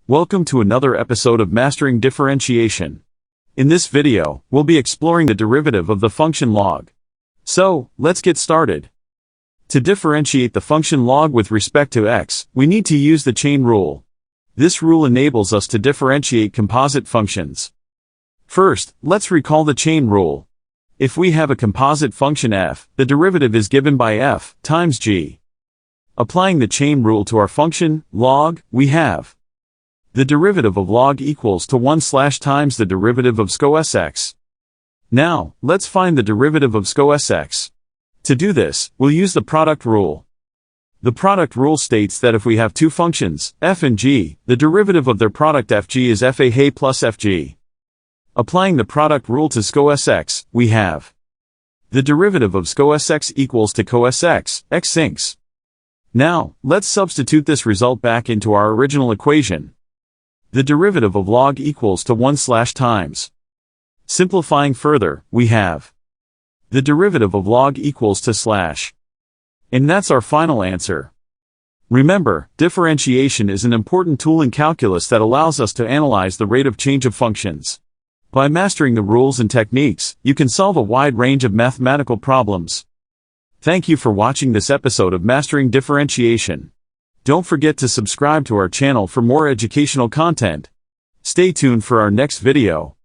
Welcome to another episode of Mastering Differentiation. In this video, we'll be exploring the derivative of the function log. So, let's get started. To differentiate the function log with respect to x, we need to use the chain rule. This rule enables us to differentiate composite functions. First, let's recall the chain rule. If we have a composite function f, the derivative is given by f times g. Applying the chain rule to our function, log, we have the derivative of log equals to 1 times the derivative of 𝑥_x. Now, let's find the derivative of 𝑥_x. To do this, we'll use the product rule. The product rule states that if we have two functions, f and g, the derivative of their product fg is fa plus fg. Applying the product rule to 𝑥_x, we have the derivative of 𝑥_x equals to 𝑥_x, 𝑥_𝑥. Now, let's substitute this result back into our original equation. The derivative of log equals to 1 times. Simplifying further, we have the derivative of log equals to /. And that's our final answer. Remember, differentiation is an important tool in calculus that allows us to analyze the rate of change of functions. By mastering the rules and techniques, you can solve a wide range of mathematical problems. Thank you for watching this episode of Mastering Differentiation. Don't forget to subscribe to our channel for more educational content. Stay tuned for our next video.